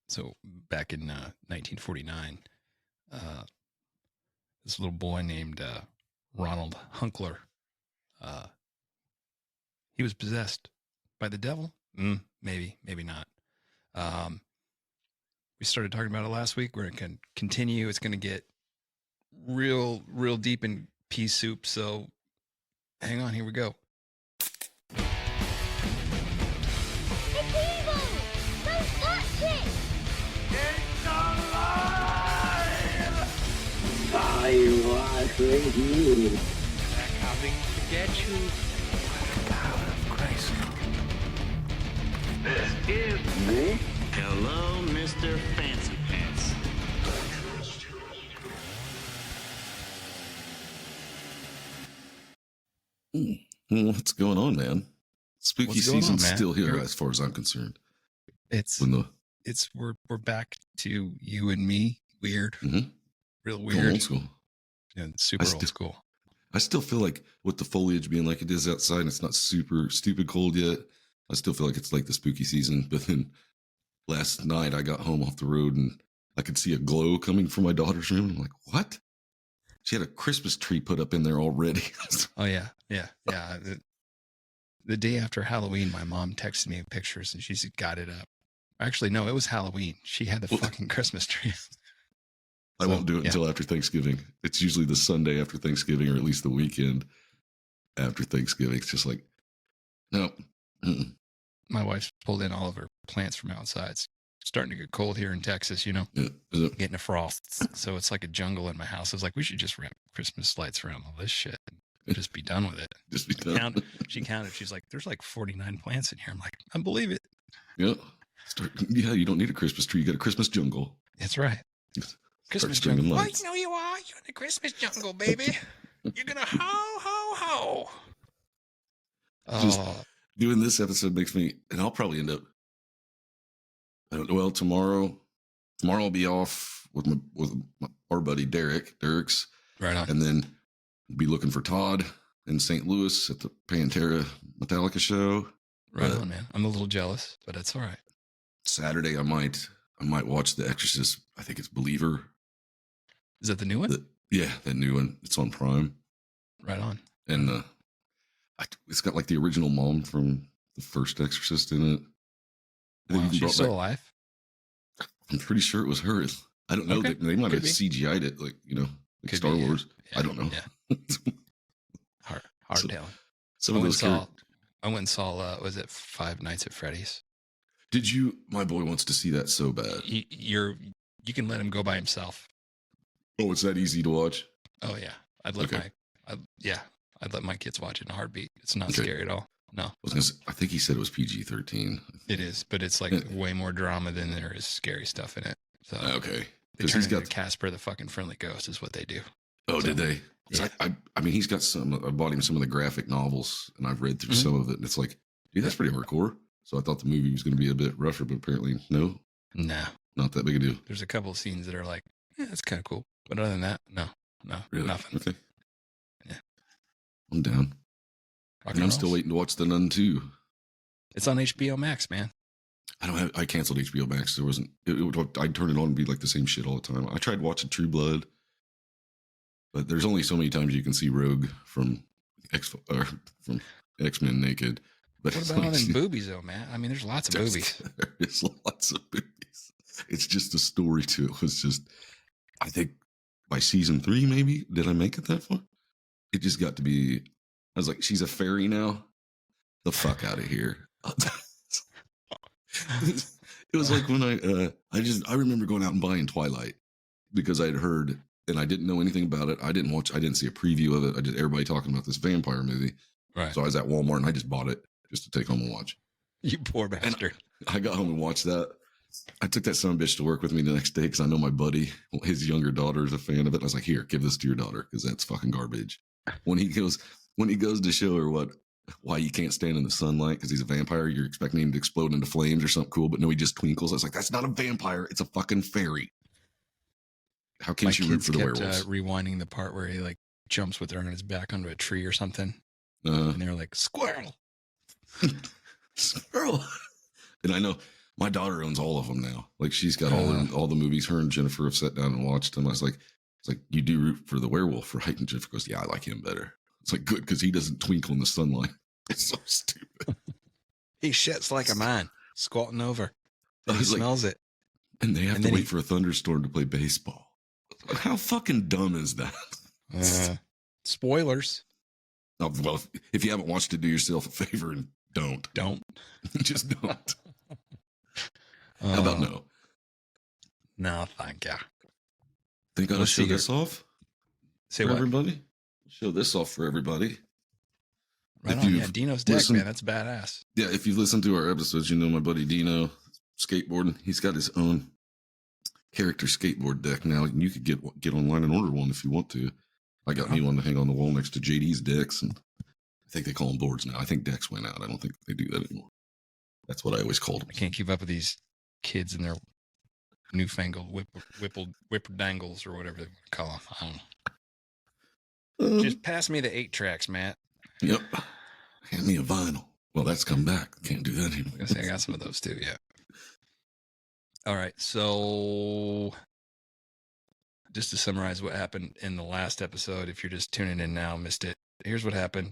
So back in 1949, this little boy named Ronald Hunkler, he was possessed by the devil. Maybe not. We started talking about it last week. We're going to continue. It's going to get real deep in pea soup. So hang on. Here we go. It's evil! Don't touch it! It's alive! I was with you. They're coming to get you. The power of Christ. This is Me? Hello, Mr. Fancy Pants. What's going on, man? Spooky What's going season's on, man? still here, You're- as far as I'm concerned. It's we're back to you and me. Weird, Mhm. real Going weird, old school. and super I old still- school. I still feel like with the foliage being like it is outside, and it's not super stupid cold yet. I still feel like it's like the spooky season. But then last night I got home off the road and I could see a glow coming from my daughter's room. I'm like, what? She had a Christmas tree put up in there already. Oh yeah. The day after Halloween, my mom texted me pictures and she's got it up. Actually, no, it was Halloween. She had the Well- fucking Christmas tree. I So, won't do it yeah. until after Thanksgiving. It's usually the Sunday after Thanksgiving, or at least the weekend after Thanksgiving. It's just like, no. Mm-mm. My wife's pulled in all of her plants from outside. It's starting to get cold here in Texas, you know, Yeah. Is it- getting a frost. So it's like a jungle in my house. I was like, we should just wrap Christmas lights around all this shit and just be done with it. Just be done. She counted. She's like, there's like 49 plants in here. I'm like, I believe it. Yeah. Yeah, you don't need a Christmas tree. You got a Christmas jungle. That's right. Christmas stringing jungle. lights. Well, you know you are. You're in the Christmas jungle, baby. You're gonna ho ho ho. Just- Oh, Doing this episode makes me, and I'll probably end up, well, tomorrow I'll be off with our buddy Derek's, right on. and then be looking for Todd in St. Louis at the Pantera Metallica show. Right on, man. I'm a little jealous, but that's all right. Saturday I might watch The Exorcist. I think it's Believer. Is that the new one? Yeah, that new one. It's on Prime. Right on. And it's got like the original mom from the first Exorcist in it. They Wow, even she's brought still back- alive. I'm pretty sure it was her. I don't know. Okay. They might have Could be. CGI'd it, like, like Could Star be, yeah. Wars. Yeah, I don't know. Yeah. Hard So- telling. Some I of went, those. I went and saw, was it Five Nights at Freddy's? Did you? My boy wants to see that so bad. You can let him go by himself. Oh, it's that easy to watch. Oh yeah. I'd let Okay. I'd let my kids watch it in a heartbeat. It's not Okay. scary at all. No, I think he said it was PG-13. it is, but it's like Yeah. way more drama than there is scary stuff in it. So Okay, they because turn he's into got. Casper the fucking friendly ghost is what they do. Oh, so- did they? 'Cause Yeah. I mean, he's got some. I bought him some of the graphic novels, and I've read through Mhm. some of it, and it's like, dude, that's pretty hardcore. So I thought the movie was going to be a bit rougher, but apparently, no, No, not that big a deal. there's a couple of scenes that are like, yeah, that's kind of cool. But other than that, no, Really? nothing. Okay. Yeah. I'm down. Rock And I'm and still rolls. waiting to watch The Nun 2. It's on HBO Max, man. I canceled HBO Max. There wasn't. I'd turn it on and be like the same shit all the time. I tried watching True Blood, but there's only so many times you can see Rogue from X-Men naked. But What it's about all like- them boobies, though, man? I mean, there's lots of boobies. There's lots of boobies. It's just the story to it was just. I think by season 3, maybe did I make it that far? It just got to be. I was like, she's a fairy now. The fuck out of here. It was like when I remember going out and buying Twilight because I'd heard and I didn't know anything about it. I didn't see a preview of it. I just everybody talking about this vampire movie. Right. So I was at Walmart and I just bought it just to take home and watch. You poor bastard. I got home and watched that. I took that son of a bitch to work with me the next day because I know my buddy, his younger daughter is a fan of it. I was like, here, give this to your daughter because that's fucking garbage. When he goes to show her why you can't stand in the sunlight because he's a vampire, you're expecting him to explode into flames or something cool, but no, he just twinkles. I was like, that's not a vampire. It's a fucking fairy. How can My she root kids for the kept werewolves? rewinding the part where he like jumps with her on his back onto a tree or something, Uh, and they're like, "Squirrel!" squirrel. And I know My daughter owns all of them now. Like she's got all the movies. Her and Jennifer have sat down and watched them. I was like, it's like, you do root for the werewolf, right? And Jennifer goes, yeah, I like him better. It's like, good, because he doesn't twinkle in the sunlight. It's so stupid. He shits like a man, squatting over. He I was like, smells it. and they have And to then wait he- for a thunderstorm to play baseball. How fucking dumb is that? Spoilers. Oh, well, if you haven't watched it, do yourself a favor and don't. Don't. Just don't. How about no? No, thank you. Think I ought to Let's show see this off Say for what? everybody? Show this off for everybody. Right if on. you've Yeah, Dino's deck, listened- man. That's badass. Yeah, if you've listened to our episodes, you know my buddy Dino skateboarding. He's got his own character skateboard deck now. And you could get online and order one if you want to. I got me one to hang on the wall next to JD's decks, and I think they call them boards now. I think decks went out. I don't think they do that anymore. That's what I always called them. I can't keep up with these kids and their newfangled whipper dangles or whatever they want to call them. I don't know. Just pass me the 8 tracks, Matt. Yep. Hand me a vinyl. Well, that's come back. Can't do that anymore. I was gonna say I got some of those too. Yeah. All right. So, just to summarize what happened in the last episode, if you're just tuning in now, missed it. Here's what happened.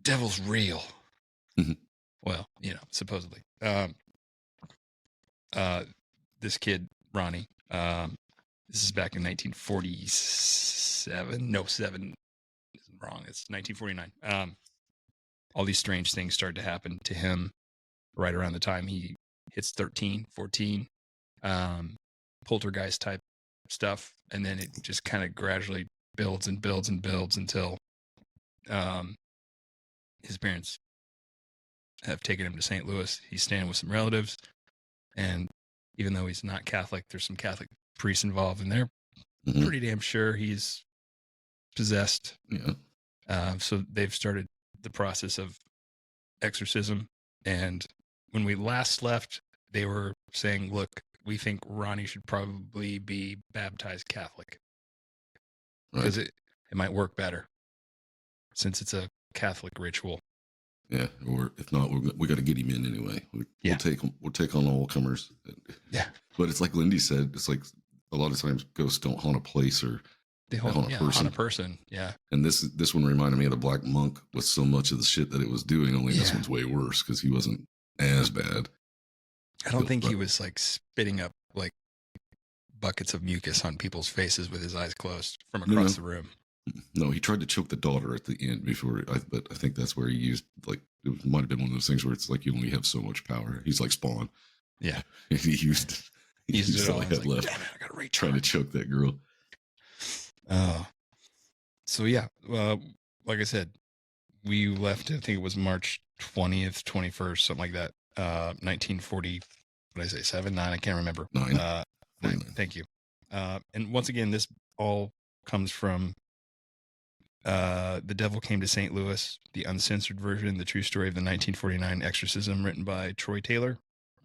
Devil's real. Mhm. Well, supposedly. This kid Ronnie. This is back in 1947. No, 7 isn't wrong. It's 1949. All these strange things started to happen to him right around the time he hits 13, 14. Poltergeist type stuff. And then it just kind of gradually builds and builds and builds until his parents have taken him to St. Louis. He's staying with some relatives. And even though he's not Catholic, there's some Catholic priests involved, and they're Mhm. pretty damn sure he's possessed. Yeah. So they've started the process of exorcism. And when we last left, they were saying, look, we think Ronnie should probably be baptized Catholic because Right. it might work better since it's a Catholic ritual. Yeah. Or if not, we got to get him in anyway. Yeah. We'll take on all comers. Yeah. But it's like Lindy said, it's like a lot of times ghosts don't haunt a place or They haunt a on person. a person. Yeah. And this one reminded me of the Black Monk with so much of the shit that it was doing. Only this Yeah. one's way worse because he wasn't as bad. I don't think he was like spitting up like buckets of mucus on people's faces with his eyes closed from across the room. No, he tried to choke the daughter at the end but I think that's where he used, like, it might have been one of those things where it's like you only have so much power. He's like Spawn. Yeah. He used it all. all he He's had like, left damn it, I gotta reach. trying to choke that girl. So yeah, like I said, we left. I think it was March 20th, 21st, something like that. 1940. What did I say? 7, 9. I can't remember. 9. 9. 49. Thank you. And once again, this all comes from The Devil Came to St. Louis, the uncensored version, the true story of the 1949 exorcism, written by Troy Taylor.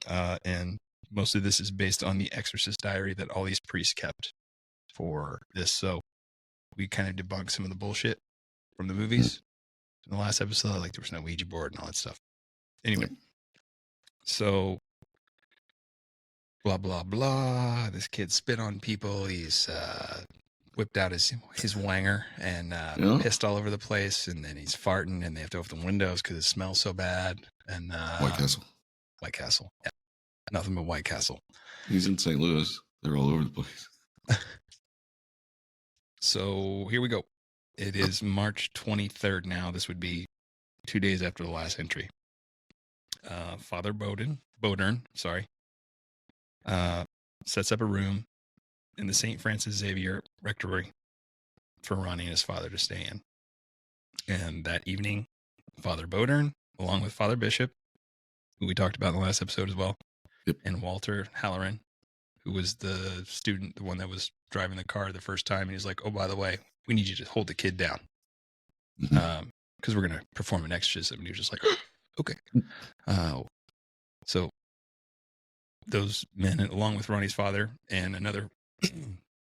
And most of this is based on the Exorcist diary that all these priests kept for this. So we kind of debunked some of the bullshit from the movies in the last episode. Like there was no Ouija board and all that stuff. Anyway, so blah, blah, blah. This kid spit on people. He's whipped out his wanger and pissed all over the place. And then he's farting and they have to open the windows because it smells so bad. And White Castle. White Castle. Yeah. Nothing but White Castle. He's in St. Louis. They're all over the place. So here we go. It is March 23rd now. This would be 2 days after the last entry. Father Bodern, sets up a room in the St. Francis Xavier Rectory for Ronnie and his father to stay in. And that evening, Father Bodern, along with Father Bishop, who we talked about in the last episode as well, and Walter Halloran, who was the student, the one that was driving the car the first time. And he's like, oh, by the way, we need you to hold the kid down because we're going to perform an exorcism. And he was just like, okay. So those men, along with Ronnie's father and another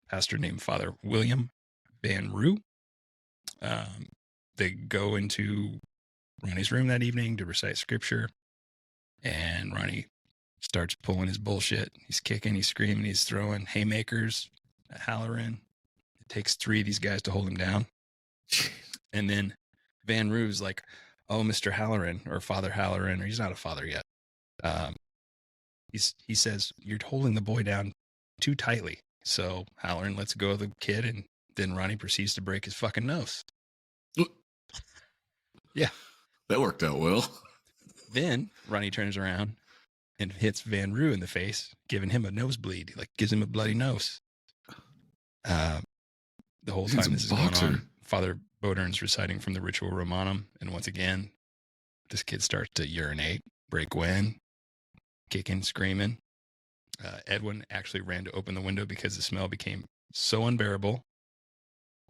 pastor named Father William Van Roo, they go into Ronnie's room that evening to recite scripture. And Ronnie starts pulling his bullshit. He's kicking, he's screaming, he's throwing haymakers, a Halloran. It takes 3 of these guys to hold him down. And then Van Roo's like, oh, Mr. Halloran, or Father Halloran, or he's not a father yet. He says, you're holding the boy down too tightly. So Halloran lets go of the kid, and then Ronnie proceeds to break his fucking nose. Yeah. That worked out well. Then Ronnie turns around and hits Van Roo in the face, giving him a nosebleed. He gives him a bloody nose. The whole He's time a this is going boxer. on, Father Bodern's reciting from the Ritual Romanum, and once again, this kid starts to urinate, break wind, kicking, screaming. Edwin actually ran to open the window because the smell became so unbearable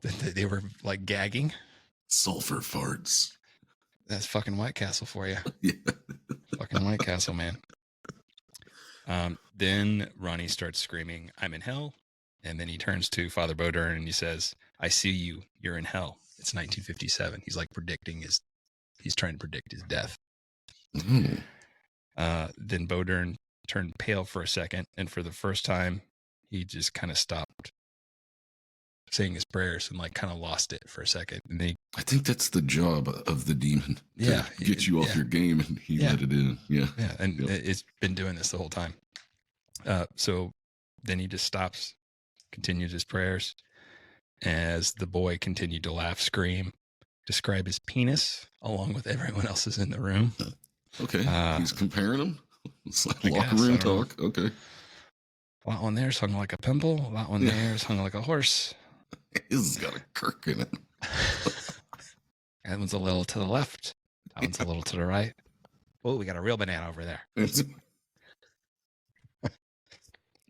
that they were like gagging. Sulfur farts. That's fucking White Castle for you. Yeah. Fucking White Castle, man. Then Ronnie starts screaming, I'm in hell. And then he turns to Father Bodern and he says, I see you. You're in hell. It's 1957. He's like he's trying to predict his death. Mm. Then Bodern turned pale for a second. And for the first time, he just kind of stopped saying his prayers and kind of lost it for a second. And I think that's the job of the demon. Yeah. To get you off your game, and he let it in. Yeah. Yeah. And Yep. it's been doing this the whole time. So then he just stops, continues his prayers as the boy continued to laugh, scream, describe his penis along with everyone else's in the room. Okay. He's comparing them. It's like I locker guess, room I don't know. talk. Okay. That one there's hung like a pimple. That one there's hung like a horse. His has got a kirk in it. That one's a little to the left. That one's a little to the right. Oh, we got a real banana over there.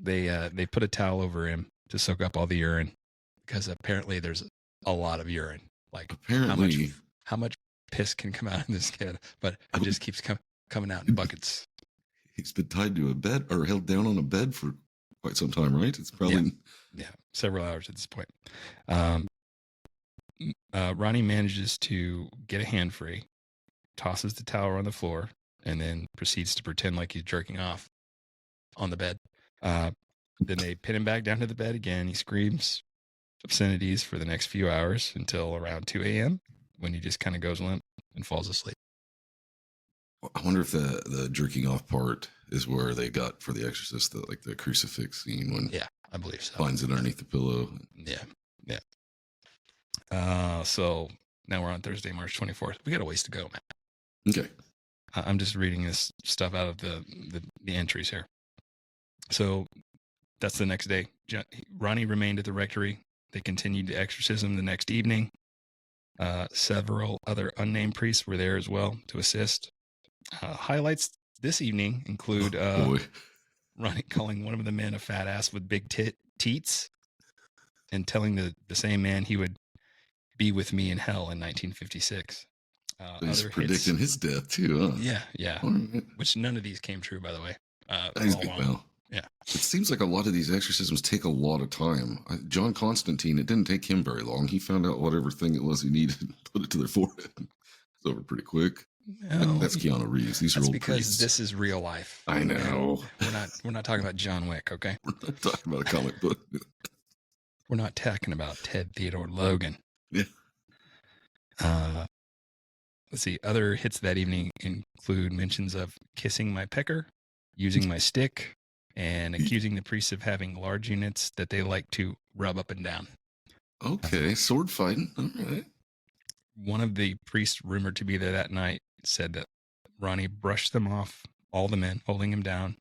They put a towel over him to soak up all the urine because apparently there's a lot of urine. Apparently, how much piss can come out of this kid, but it just keeps coming out in buckets. he's been tied to a bed or held down on a bed for quite some time, right? It's probably Several hours at this point. Ronnie manages to get a hand free, tosses the towel on the floor, and then proceeds to pretend like he's jerking off on the bed. Then they pin him back down to the bed again. He screams obscenities for the next few hours until around 2 a.m. when he just kind of goes limp and falls asleep. I wonder if the jerking off part is where they got for the Exorcist, the crucifix scene when I believe so. Finds it underneath the pillow. Yeah. So now we're on Thursday, March 24th. We got a ways to go, man. Okay. I'm just reading this stuff out of the entries here. So that's the next day. Ronnie remained at the rectory. They continued the exorcism the next evening. Several other unnamed priests were there as well to assist. Highlights this evening include Ronnie calling one of the men a fat ass with big teats and telling the same man he would be with me in hell in 1956. He's predicting his death too, huh? Yeah. Right. Which none of these came true, by the way. Yeah. It seems like a lot of these exorcisms take a lot of time. John Constantine, it didn't take him very long. He found out whatever thing it was he needed and put it to their forehead. It's over pretty quick. No, that's Keanu Reeves. These are old because priests. This is real life. I know. We're not talking about John Wick, okay? We're not talking about a comic book. We're not talking about Ted Theodore Logan. Yeah. Let's see. Other hits that evening include mentions of kissing my pecker, using my stick, and accusing the priests of having large units that they like to rub up and down. Okay, sword fighting. All right. One of the priests rumored to be there that night said that Ronnie brushed them off, all the men, holding him down,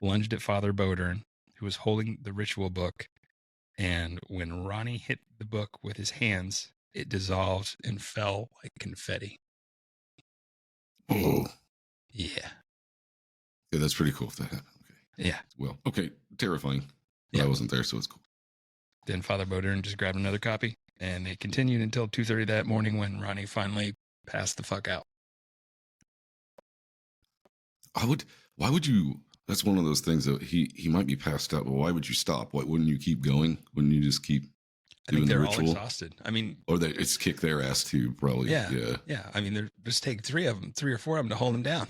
lunged at Father Bodern, who was holding the ritual book, and when Ronnie hit the book with his hands, it dissolved and fell like confetti. Oh. Yeah. Yeah, that's pretty cool if that happened. Okay. Yeah. Well, okay, terrifying. But I wasn't there, so it's cool. Then Father Bodern just grabbed another copy, and they continued until 2:30 that morning when Ronnie finally passed the fuck out. Why would you? That's one of those things that he might be passed out, but why would you stop? Why wouldn't you keep going? Wouldn't you just keep doing the ritual? I think they're all exhausted. I mean, or it's kick their ass too, probably. Yeah. I mean, just take 3 or 4 of them to hold them down.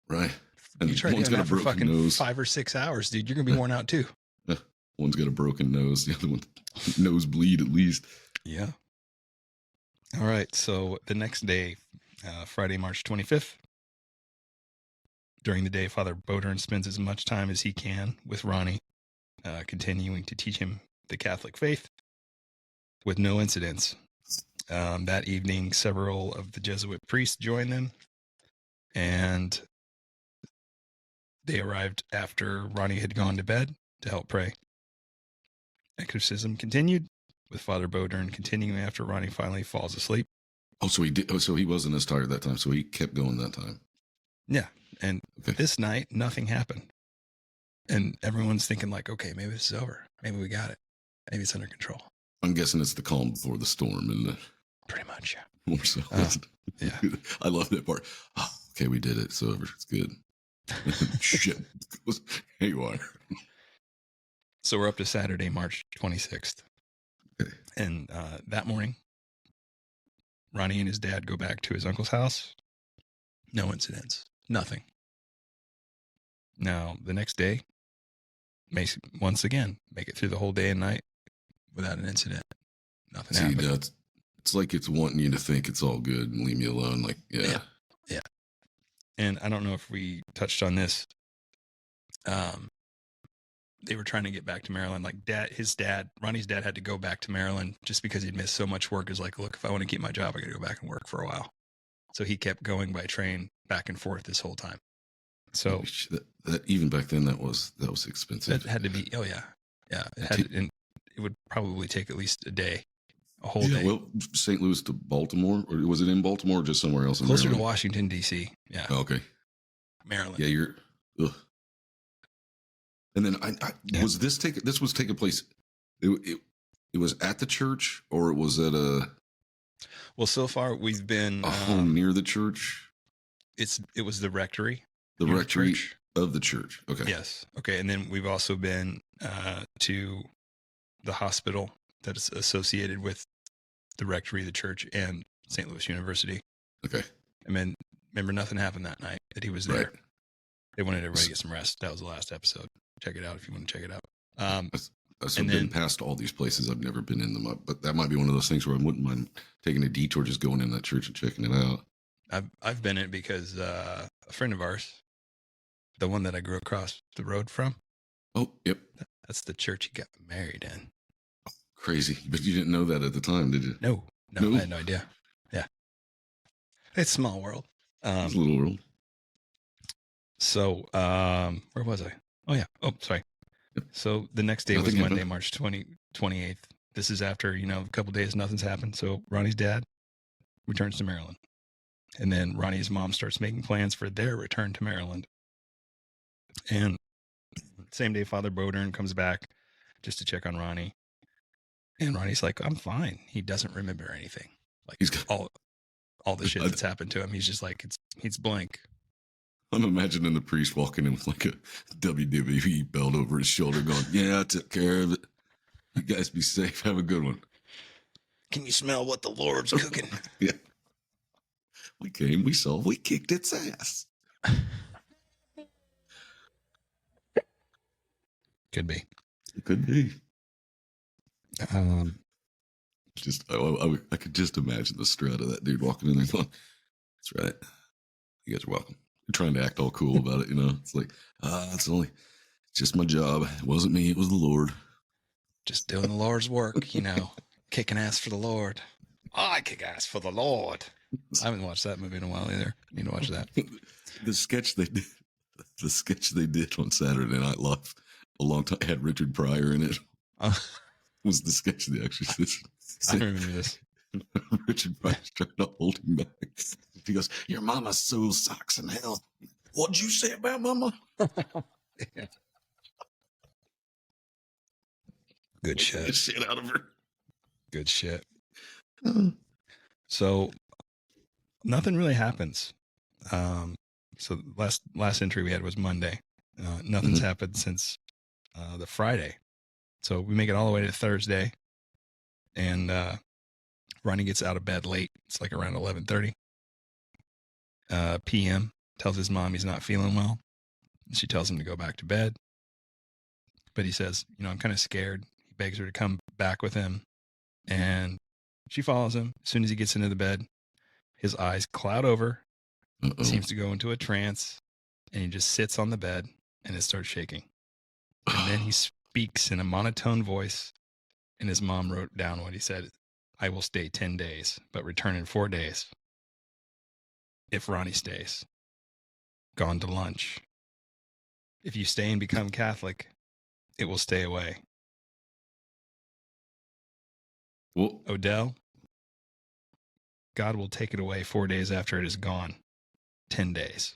Right. And You try one's doing got that a for broken fucking nose. 5 or 6 hours, dude. You're gonna be worn out too. One's got a broken nose. The other one nosebleed at least. Yeah. All right. So the next day, Friday, March 25th, during the day, Father Bodern spends as much time as he can with Ronnie, continuing to teach him the Catholic faith with no incidents. That evening, several of the Jesuit priests joined them, and they arrived after Ronnie had gone to bed to help pray. Exorcism continued, with Father Bodern continuing after Ronnie finally falls asleep. Oh, so he did. Oh, so he wasn't as tired that time. So he kept going that time. Yeah, and Okay. this night, nothing happened. And everyone's thinking like, okay, maybe this is over. Maybe we got it. Maybe it's under control. I'm guessing it's the calm before the storm, isn't it? Pretty much, yeah. More so. Yeah. I love that part. Oh, okay, we did it. It's over. It's good. Shit. It was haywire. So we're up to Saturday, March 26th. Okay. And that morning, Ronnie and his dad go back to his uncle's house. No incidents. Nothing. Now, the next day, once again, make it through the whole day and night without an incident. Nothing See, happened. it's like it's wanting you to think it's all good and leave me alone. Like, yeah. And I don't know if we touched on this. They were trying to get back to Maryland. Like Ronnie's dad had to go back to Maryland just because he'd missed so much work. Is like, look, if I want to keep my job, I got to go back and work for a while. So he kept going by train back and forth this whole time. So that even back then, that was expensive. it had to be. Oh yeah, yeah. And it would probably take at least a whole day. Well, St. Louis to Baltimore, or was it in Baltimore or just somewhere else? Closer to Maryland? Washington D.C. Yeah. Oh, okay. Maryland. Yeah, ugh. And then was this was taking place? It was at the church, or it was at a Well, so far we've been home near the church. It was the rectory. The near rectory church. of the church. Okay. Yes. Okay. And then we've also been to the hospital that is associated with the rectory, the church, and St. Louis University. Okay. And then remember, nothing happened that night that he was there. Right. They wanted everybody to get some rest. That was the last episode. Check it out if you want to check it out. I've been past all these places. I've never been in them, but that might be one of those things where I wouldn't mind taking a detour, just going in that church and checking it out. I've been in it because a friend of ours, the one that I grew across the road from. Oh, yep. That's the church he got married in. Crazy. But you didn't know that at the time, did you? No, I had no idea. Yeah. It's a small world. It's a little world. So, where was I? Oh, yeah. Oh, sorry. Yep. So the next day Nothing was Monday, happened. March 28th. This is after, a couple days, nothing's happened. So Ronnie's dad returns to Maryland. And then Ronnie's mom starts making plans for their return to Maryland. And same day, Father Bodern comes back just to check on Ronnie. And Ronnie's like, I'm fine. He doesn't remember anything. Like He's got- all the shit that's happened to him. He's just like, he's blank. I'm imagining the priest walking in with like a WWE belt over his shoulder going, yeah, I took care of it. You guys be safe. Have a good one. Can you smell what the Lord's cooking? Yeah. We came, we saw, we kicked its ass. Could be. It could be. Um, Just, I could just imagine the strut of that dude walking in there going, that's right. You guys are welcome. You're trying to act all cool about it, It's like, it's just my job. It wasn't me, it was the Lord. just doing the Lord's work, kicking ass for the Lord. I kick ass for the Lord. I haven't watched that movie in a while either. Need to watch that. The sketch they did on Saturday Night Live a long time had Richard Pryor in it. Was the sketch of The Exorcist. I remember this. Richard Pryor's trying to hold him back. He goes, your mama's soul sucks in hell. What'd you say about mama? Yeah. Good shit. Get shit out of her. Good shit. So nothing really happens. So last entry we had was Monday. Nothing's happened since the Friday. So we make it all the way to Thursday, and Ronnie gets out of bed late. It's like around 11:30 p.m. Tells his mom he's not feeling well. She tells him to go back to bed. But he says, I'm kind of scared. He begs her to come back with him. And she follows him. As soon as he gets into the bed, his eyes cloud over, seems to go into a trance, and he just sits on the bed and it starts shaking. And then he speaks in a monotone voice, and his mom wrote down what he said. I will stay 10 days, but return in 4 days. If Ronnie stays. Gone to lunch. If you stay and become Catholic, it will stay away. Well, Odell, God will take it away 4 days after it is gone. 10 days.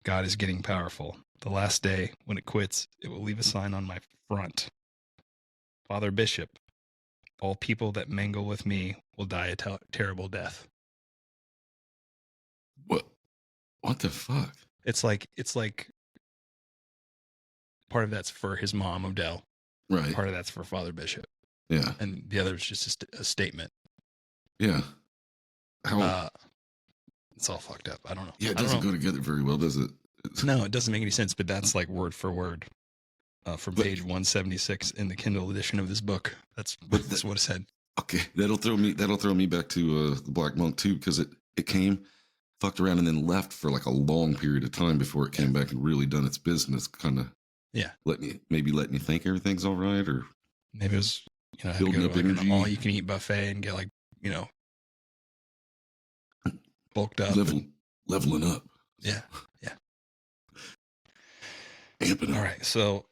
God is getting powerful. The last day, when it quits, it will leave a sign on my front. Father Bishop, all people that mingle with me will die a terrible death. what the fuck? It's like part of that's for his mom, Odell. Right. Part of that's for Father Bishop. Yeah. And the other is just a statement. Yeah. How? It's all fucked up. I don't know. Yeah, it doesn't go together very well, does it? No, it doesn't make any sense, but that's like word for word from page 176 in the Kindle edition of this book. That's what it said. Okay, that'll throw me back to the Black Monk too, because it came, fucked around, and then left for like a long period of time before it came back and really done its business. Kind of letting you think everything's all right, or maybe it was building up energy, an all-you-can-eat buffet and get like bulked up, leveling up. Yeah. Amping up. All right, so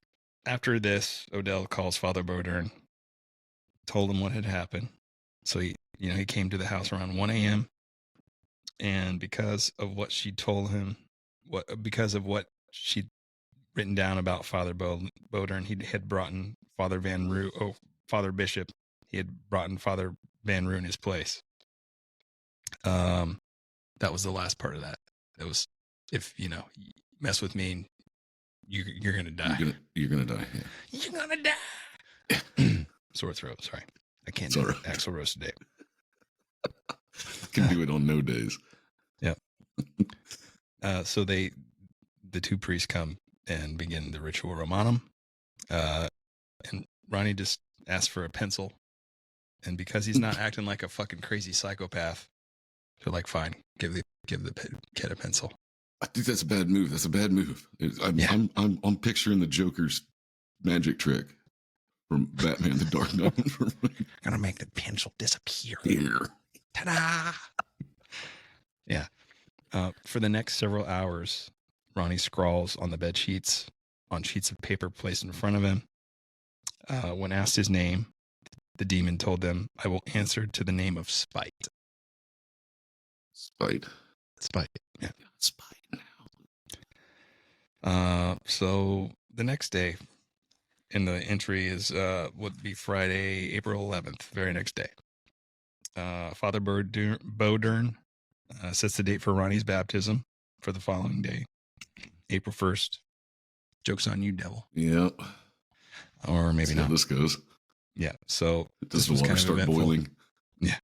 after this, Odell calls Father Bodern, told him what had happened. So he came to the house around 1 a.m. And because of what she told him, because of what she'd written down about Father Bodern, he had brought in Father Bishop. He had brought in Father Van Roo in his place. That was the last part of that. It was, if you mess with me, you're gonna die. You're gonna die. Yeah. You're gonna die. Sore throat. Sorry, I can't do Axl Rose today. Can do it on no days. Yep. So the two priests come and begin the ritual Romanum. And Ronnie just asks for a pencil, and because he's not acting like a fucking crazy psychopath, they're like, "Fine, give the kid a pencil." I think that's a bad move. That's a bad move. I'm picturing the Joker's magic trick from Batman: The Dark Knight. Gonna make the pencil disappear. Here. Ta-da! Yeah. For the next several hours, Ronnie scrawls on the bed sheets, on sheets of paper placed in front of him. When asked his name, the demon told them, "I will answer to the name of Spite." Spite. Yeah. Spite now. So the next day in the entry is would be Friday, April 11th, very next day. Father Bodern sets the date for Ronnie's baptism for the following day, April 1st. Joke's on you, devil. Yep. Or maybe See not. how this goes. Yeah. So does the water start boiling? Yeah.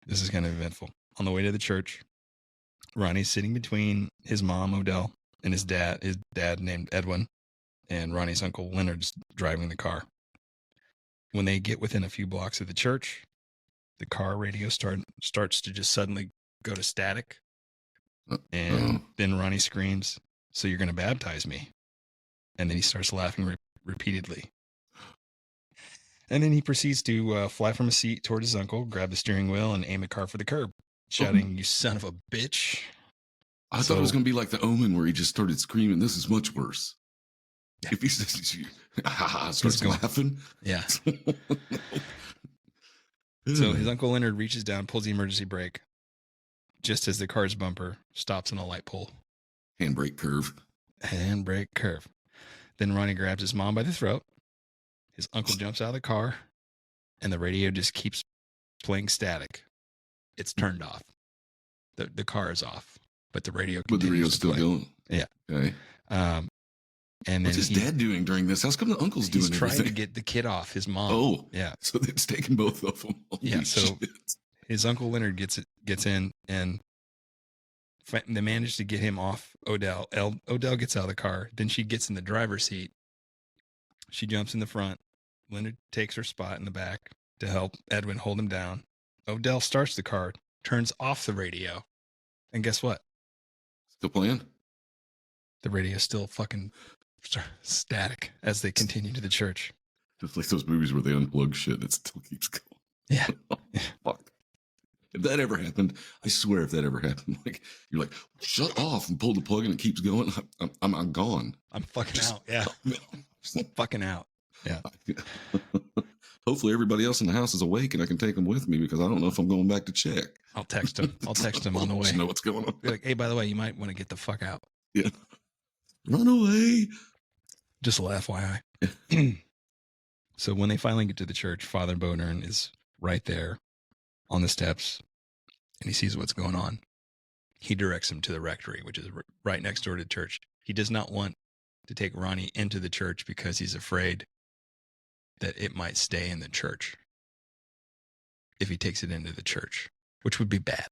This is kind of eventful. On the way to the church, Ronnie's sitting between his mom, Odell, and his dad named Edwin, and Ronnie's uncle Leonard's driving the car. When they get within a few blocks of the church, the car radio starts to just suddenly go to static. And then Ronnie screams, "So you're going to baptize me?" And then he starts laughing repeatedly. And then he proceeds to fly from a seat toward his uncle, grab the steering wheel, and aim a car for the curb, shouting, "You son of a bitch." I thought it was going to be like the Omen where he just started screaming. This is much worse. Yeah. If he starts laughing. Yeah. So his uncle Leonard reaches down, pulls the emergency brake, just as the car's bumper stops on a light pole. Handbrake curve. Then Ronnie grabs his mom by the throat. His uncle jumps out of the car, and the radio just keeps playing static. It's turned off. The car is off, but the radio continues. But the radio's still going. Yeah. Okay. And what's his dad doing during this? How's come the uncle's doing everything? He's trying to get the kid off his mom. Oh, yeah. So it's taking both of them. Holy so shit. His uncle Leonard gets in, and They manage to get him off Odell. Odell gets out of the car. Then she gets in the driver's seat. She jumps in the front. Leonard takes her spot in the back to help Edwin hold him down. Odell starts the car, turns off the radio. And guess what? Still playing? The radio is still fucking static as they continue to the church. Just like those movies where they unplug shit, it still keeps going. Yeah. Fuck. If that ever happened, I swear, if that ever happened, like you're like, shut off and pull the plug and it keeps going. I'm gone. I'm fucking out. Yeah. Fucking out. Yeah. Hopefully everybody else in the house is awake and I can take them with me because I don't know if I'm going back to check. I'll text him. I'll text him on the way. Know what's going on. Be like, hey, by the way, you might want to get the fuck out. Yeah. Run away. Just a little FYI. So when they finally get to the church, Father Bodern is right there on the steps and he sees what's going on. He directs him to the rectory, which is right next door to the church. He does not want to take Ronnie into the church because he's afraid that it might stay in the church if he takes it into the church, which would be bad.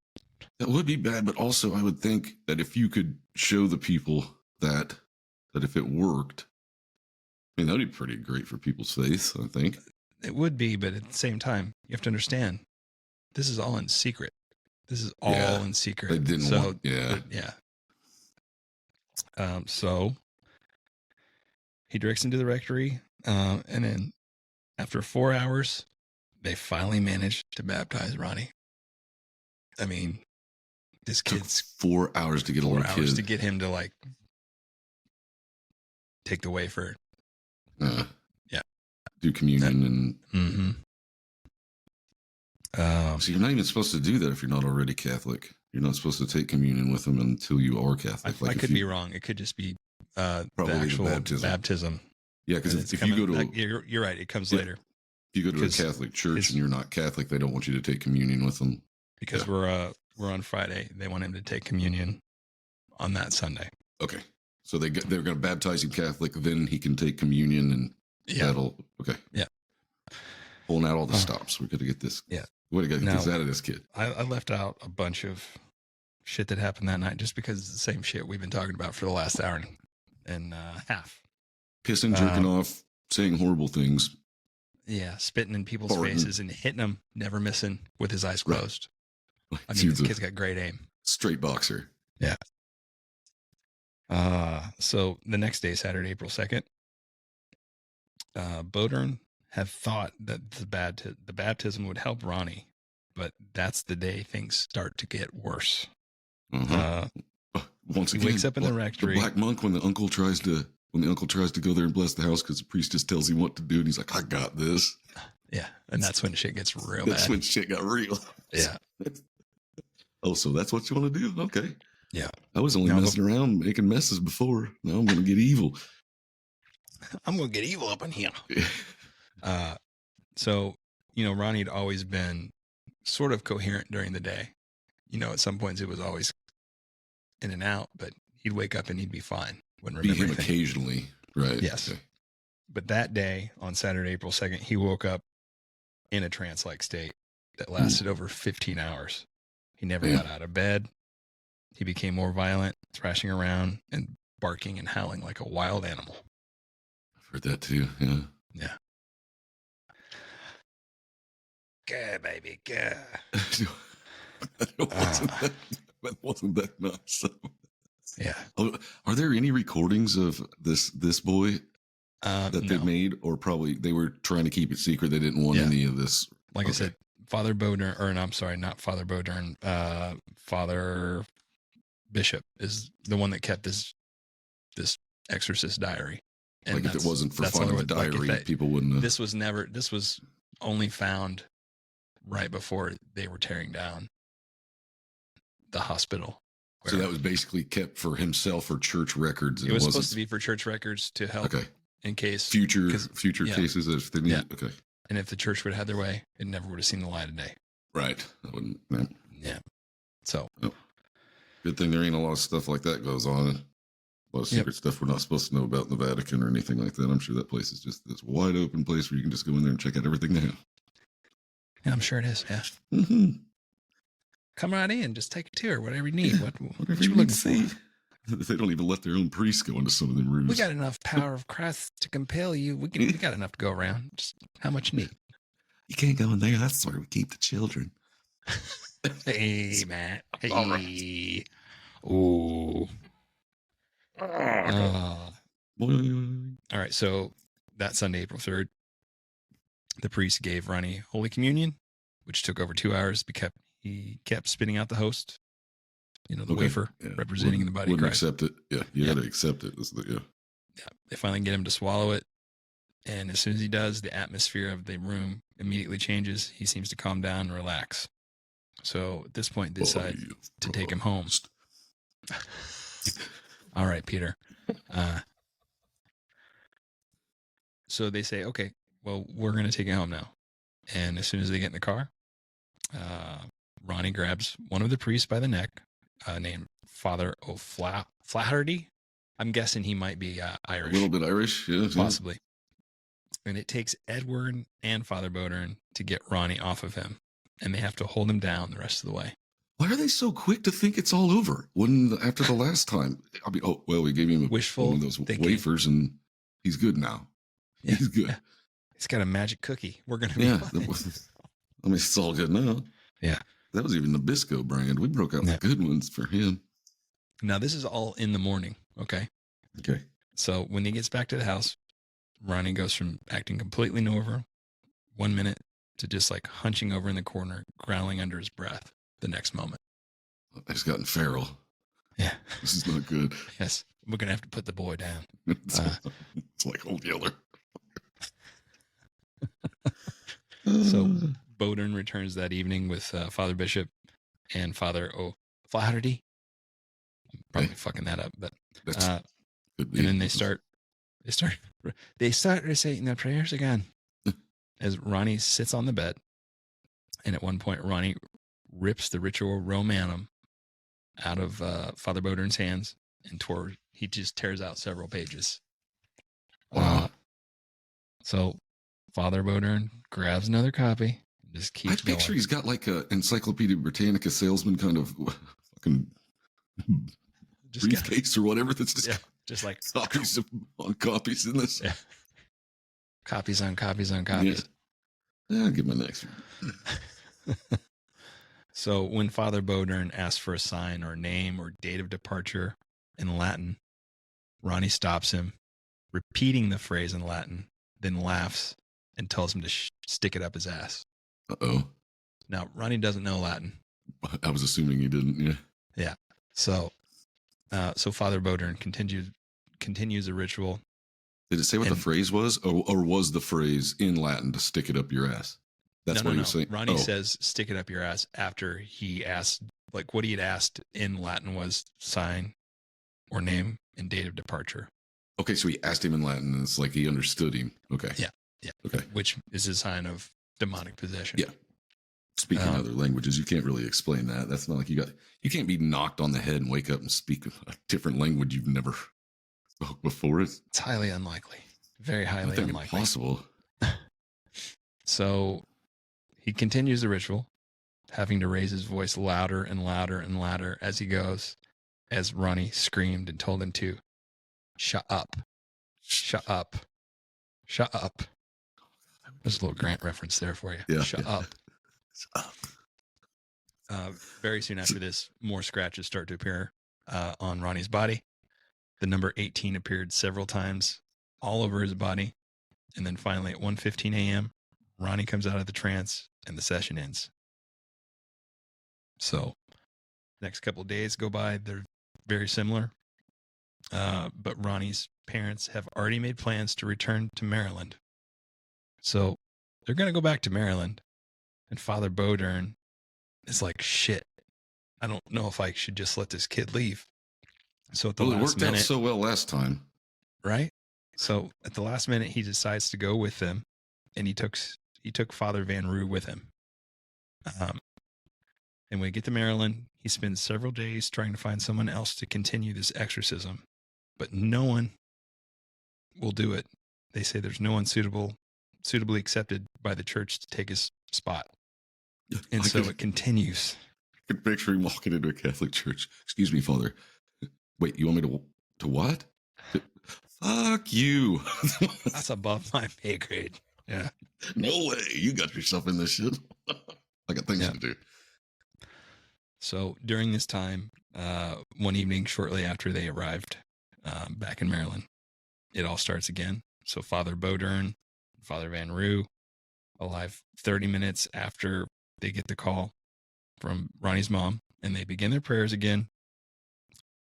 That would be bad, but also I would think that if you could show the people that if it worked, I mean, that would be pretty great for people's faith, I think. It would be, but at the same time, you have to understand, this is all in secret. This is all in secret. They didn't want, Yeah. So he directs him to the rectory, and then after 4 hours, they finally managed to baptize Ronnie. I mean, this kid's 4 hours to get a 4 little hours kid to get him to like take the wafer. Do communion and. Mm-hmm. So you're not even supposed to do that if you're not already Catholic. You're not supposed to take communion with them until you are Catholic. I could be wrong. It could just be the actual baptism. Yeah, because if you go to you're right. It comes later. If you go to a Catholic church and you're not Catholic, they don't want you to take communion with them. Because we're on Friday. They want him to take communion on that Sunday. Okay, so they're going to baptize him Catholic, then he can take communion, and that'll pulling out all the stops. We're going to get this. Yeah, we got to get this out of this kid. I left out a bunch of shit that happened that night just because it's the same shit we've been talking about for the last hour and half. Pissing, jerking off, saying horrible things. Yeah, spitting in people's faces and hitting them, never missing with his eyes closed. Right. I mean, this kid's got great aim. Straight boxer. Yeah. So the next day, Saturday, April 2nd, Bodern had thought that the baptism would help Ronnie, but that's the day things start to get worse. Once again, he wakes up in the rectory. The black monk, when the uncle tries to go there and bless the house because the priest just tells him what to do, and he's like, "I got this." Yeah, and that's when shit gets real. That's when shit got real. Yeah. Oh, so that's what you want to do? Okay. Yeah. I was only messing around making messes before. Now I'm going to get evil. I'm going to get evil up in here. So, Ronnie had always been sort of coherent during the day. At some points it was always in and out, but he'd wake up and he'd be fine. Wouldn't remember anything. Occasionally. Right. Yes. Okay. But that day on Saturday, April 2nd, he woke up in a trance-like state that lasted over 15 hours. He never got out of bed. He became more violent, thrashing around and barking and howling like a wild animal. I've heard that too. Yeah. Yeah. Go, baby, go. That wasn't that nice. Yeah. Are there any recordings of this boy that they made, or probably they were trying to keep it secret? They didn't want any of this. Like I said, Father Bodern, or I'm sorry, not Father Bodern. Father Bishop is the one that kept this exorcist diary. And like if it wasn't for finding the diary, people wouldn't have. This was only found right before they were tearing down the hospital. So that was basically kept for himself or church records. It was supposed to be for church records to help in case future cases if they need. Yeah. Okay. And if the church would have had their way, it never would have seen the light of day. Right. That wouldn't. Yeah. So. Good thing there ain't a lot of stuff like that goes on. A lot of secret stuff we're not supposed to know about in the Vatican or anything like that. I'm sure that place is just this wide open place where you can just go in there and check out everything they have. Yeah, I'm sure it is. Yeah. Mm-hmm. come right in, just take a tour, whatever you need. What Whatever you you looking need to see. for? They don't even let their own priests go into some of them rooms. We got enough power of Christ to compel you. We got enough to go around. Just how much you need. You can't go in there. That's where we keep the children. Hey, Matt. Hey. All right. Ooh. Boing. All right. So that Sunday, April 3rd, the priest gave Ronnie Holy Communion, which took over 2 hours. He kept spitting out the host, the Okay, wafer yeah. representing the body of Wouldn't Christ. accept it. Yeah, you got to accept it. Yeah. Yeah, they finally get him to swallow it. And as soon as he does, the atmosphere of the room immediately changes. He seems to calm down and relax. So at this point, they decide to take him home. All right, Peter. So they say, okay, well, we're going to take you home now. And as soon as they get in the car, Ronnie grabs one of the priests by the neck, named Father O'Flaherty. I'm guessing he might be Irish. A little bit Irish, yeah. Possibly. And it takes Edward and Father Bodern to get Ronnie off of him. And they have to hold him down the rest of the way. Why are they so quick to think it's all over? After the last time, we gave him one of those wafers, and he's good now. Yeah, he's good. Yeah. He's got a magic cookie. We're gonna be it's all good now. Yeah, that was even Nabisco brand. We broke out the good ones for him. Now this is all in the morning. Okay. So when he gets back to the house, Ronnie goes from acting completely normal 1 minute to just like hunching over in the corner, growling under his breath the next moment. He's gotten feral. Yeah. This is not good. Yes. We're going to have to put the boy down. It's like Old Yeller. So Bodern returns that evening with Father Bishop and Father O'Flaherty. I'm probably fucking that up, but and then they start reciting their prayers again as Ronnie sits on the bed. And at one point, Ronnie rips the ritual Romanum out of Father Bodern's hands and he just tears out several pages. Wow. So Father Bodern grabs another copy and just keeps going. I picture he's got like a Encyclopedia Britannica salesman kind of fucking briefcase or whatever. That's just like copies on copies in this. Yeah. Copies on copies on copies. Yeah, I'll get my next one. So when Father Bodern asks for a sign or name or date of departure in Latin, Ronnie stops him, repeating the phrase in Latin, then laughs and tells him to stick it up his ass. Uh-oh. Now, Ronnie doesn't know Latin. I was assuming he didn't, yeah. Yeah. So Father Bodern continues the ritual. Did it say what the phrase was? Or was the phrase in Latin to stick it up your ass? That's what he was saying. Ronnie says, stick it up your ass after he asked, like what he had asked in Latin was sign or name and date of departure. Okay, so he asked him in Latin and it's like he understood him. Okay. Yeah. Okay. Which is a sign of demonic possession. Yeah. Speaking other languages, you can't really explain that. That's not like you can't be knocked on the head and wake up and speak a different language you've never spoke before. It's highly unlikely. Very highly unlikely. Impossible. So he continues the ritual, having to raise his voice louder and louder and louder as he goes, as Ronnie screamed and told him to shut up, shut up, shut up. There's a little Grant reference there for you. Yeah, shut up. Very soon after this, more scratches start to appear on Ronnie's body. The number 18 appeared several times all over his body. And then finally at 1:15 a.m., Ronnie comes out of the trance and the session ends. So next couple of days go by. They're very similar. But Ronnie's parents have already made plans to return to Maryland. So they're going to go back to Maryland. And Father Bodern is like, shit, I don't know if I should just let this kid leave. So at the last minute, it worked out so well last time. Right? So at the last minute, he decides to go with them. And he took Father Van Roo with him. And when we get to Maryland, he spends several days trying to find someone else to continue this exorcism. But no one will do it. They say there's no one suitably accepted by the church to take his spot. And so it continues. could picture him walking into a Catholic church. Excuse me, Father. Wait, you want me to what? Fuck you. That's above my pay grade. Yeah. No way. You got yourself in this shit. I got things Yeah. to do. So during this time, one evening shortly after they arrived back in Maryland, it all starts again. So Father Bodern, Father Van Roo, alive 30 minutes after they get the call from Ronnie's mom, and they begin their prayers again.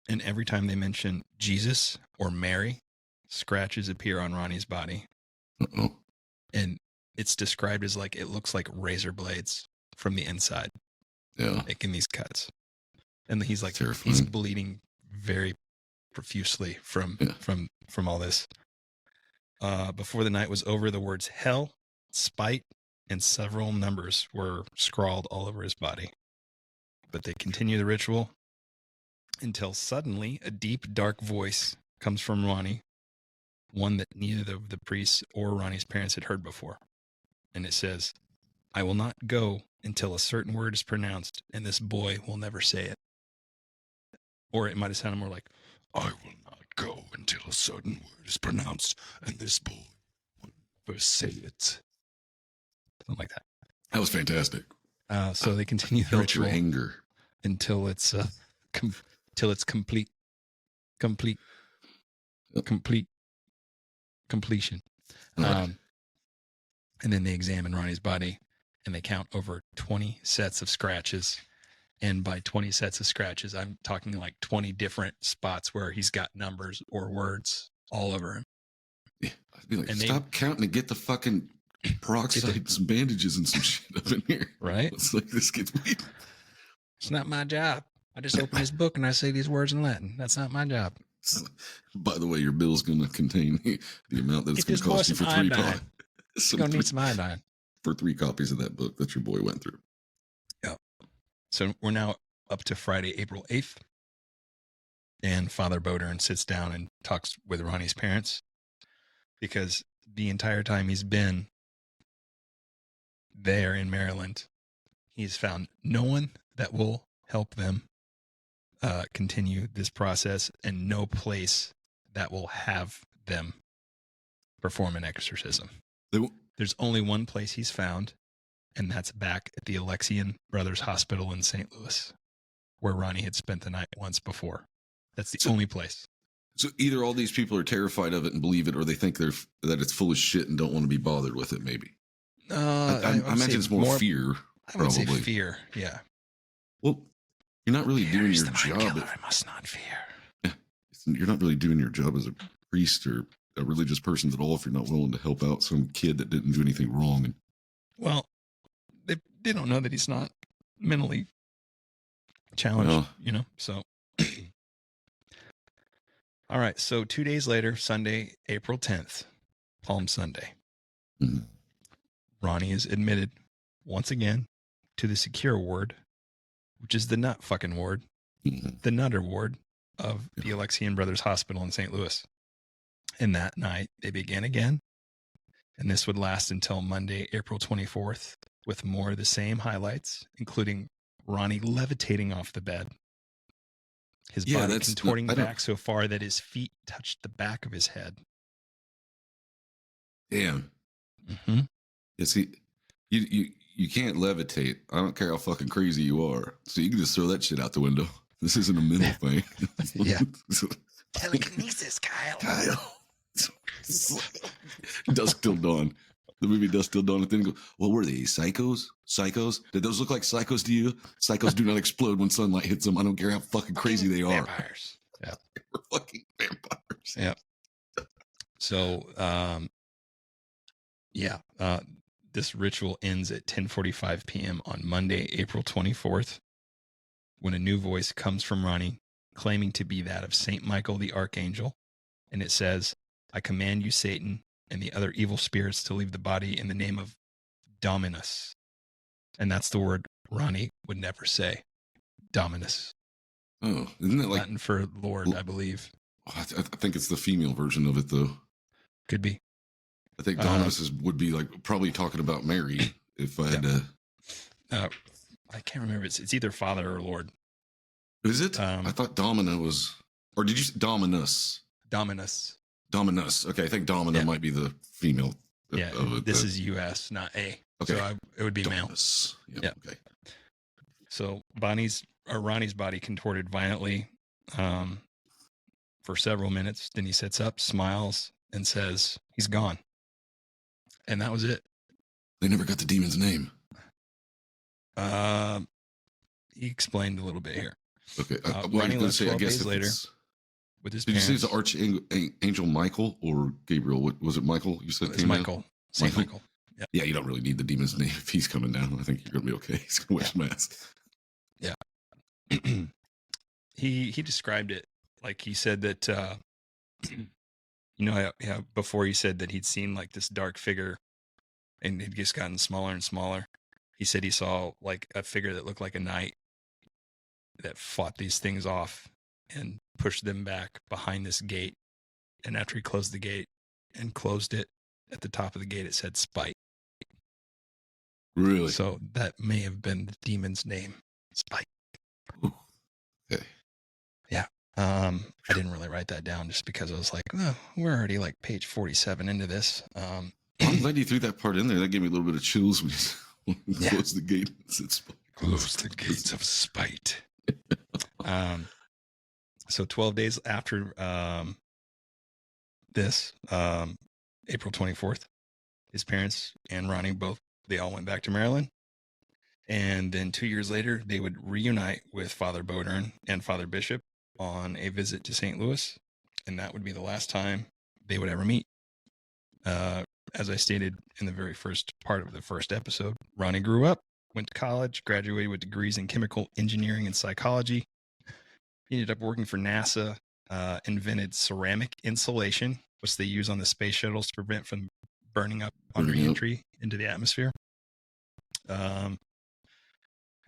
And every time they mention Jesus or Mary, scratches appear on Ronnie's body. Uh-oh. And it's described as like, it looks like razor blades from the inside, Yeah. making these cuts. And he's like, Terrifying. he's bleeding very profusely from all this. Before the night was over, the words hell, spite, and several numbers were scrawled all over his body. But they continue the ritual until suddenly a deep, dark voice comes from Ronnie, one that neither of the priests or Ronnie's parents had heard before. And it says, I will not go until a certain word is pronounced, and this boy will never say it. Or it might have sounded more like, I will not go until a certain word is pronounced, and this boy will never say it. Something like that. That was fantastic. So they continue the Felt your ritual anger. until it's complete completion. All right. And then they examine Ronnie's body and they count over 20 sets of scratches. And by 20 sets of scratches, I'm talking like 20 different spots where he's got numbers or words all over him. Yeah, I'd be like, And stop counting and get the fucking peroxide, some bandages and some shit up in here. Right? It's like this gets weird. It's not my job. I just open this book and I say these words in Latin. That's not my job. By the way, your bill's going to contain the amount that it's Get going this to cost you boy for some three iodine. He's going to need some iodine. for 3 copies of that book that your boy went through. Yeah. So we're now up to Friday, April 8th. And Father Bodern sits down and talks with Ronnie's parents because the entire time he's been there in Maryland, he's found no one that will help them continue this process and no place that will have them perform an exorcism. There's only one place he's found, and that's back at the Alexian Brothers Hospital in St. Louis, where Ronnie had spent the night once before. That's the only place. So either all these people are terrified of it and believe it, or they think that it's full of shit and don't want to be bothered with it, maybe. I imagine it's more fear, I would say probably. fear, yeah. Well, you're not really doing your job. I must not fear. You're not really doing your job as a priest or a religious person at all if you're not willing to help out some kid that didn't do anything wrong. Well, they don't know that he's not mentally challenged, so. All right, so 2 days later, Sunday, April 10th, Palm Sunday, Mhm. Ronnie is admitted once again to the secure ward, which is the nut fucking ward, Mhm. the nutter ward of the Alexian Brothers Hospital in St. Louis. And that night, they began again, and this would last until Monday, April 24th, with more of the same highlights, including Ronnie levitating off the bed, his body contorting back so far that his feet touched the back of his head. Damn. Mm-hmm. Yeah, see, you can't levitate. I don't care how fucking crazy you are. So you can just throw that shit out the window. This isn't a mental thing. Yeah. Telekinesis, Kyle. Dusk Till Dawn. The movie Dusk Till Dawn. And then go, what were they? Psychos? Psychos? Did those look like psychos to you? Psychos do not explode when sunlight hits them. I don't care how fucking crazy they are. Vampires. Yeah. We're fucking vampires. Yeah. So, this ritual ends at 10:45 p.m. on Monday, April 24th, when a new voice comes from Ronnie, claiming to be that of Saint Michael the Archangel, and it says, I command you, Satan, and the other evil spirits to leave the body in the name of Dominus. And that's the word Ronnie would never say. Dominus. Oh, isn't that like Latin for Lord, I believe. I think it's the female version of it, though. Could be. I think Dominus would be like probably talking about Mary if I had to. I can't remember. It's either Father or Lord. Is it? I thought Domina was, or did you say Dominus? Dominus. Dominus. Okay, I think Domina might be the female. Yeah, this is U.S., not A. Okay. So it would be Dominus. male. Yeah. Okay. So Ronnie's body contorted violently for several minutes. Then he sits up, smiles, and says, he's gone. And that was it. They never got the demon's name. He explained a little bit here. Okay. Ronnie left 12 days later with his parents. Did you say it's the Archangel Michael or Gabriel? What was it, Michael? You said it's Michael. Saint Michael. Yeah, you don't really need the demon's name if he's coming down. I think you're going to be okay. He's going to wear a mask. Yeah. He described it like he said that, how before he said that he'd seen like this dark figure and it just gotten smaller and smaller. He said he saw like a figure that looked like a knight that fought these things off and pushed them back behind this gate. And after he closed the gate and closed it, at the top of the gate, it said Spite. Really? So that may have been the demon's name, Spite. Ooh. Okay. Yeah. I didn't really write that down just because I was like, oh, we're already like page 47 into this. I'm glad you threw that part in there. That gave me a little bit of chills when you closed the gate and said Spite. Close the gates of spite. So 12 days after this, April 24th, his parents and Ronnie they all went back to Maryland. And then 2 years later, they would reunite with Father Bodern and Father Bishop on a visit to St. Louis. And that would be the last time they would ever meet. As I stated in the very first part of the first episode, Ronnie grew up, went to college, graduated with degrees in chemical engineering and psychology. He ended up working for NASA, invented ceramic insulation, which they use on the space shuttles to prevent from burning up on re-entry into the atmosphere.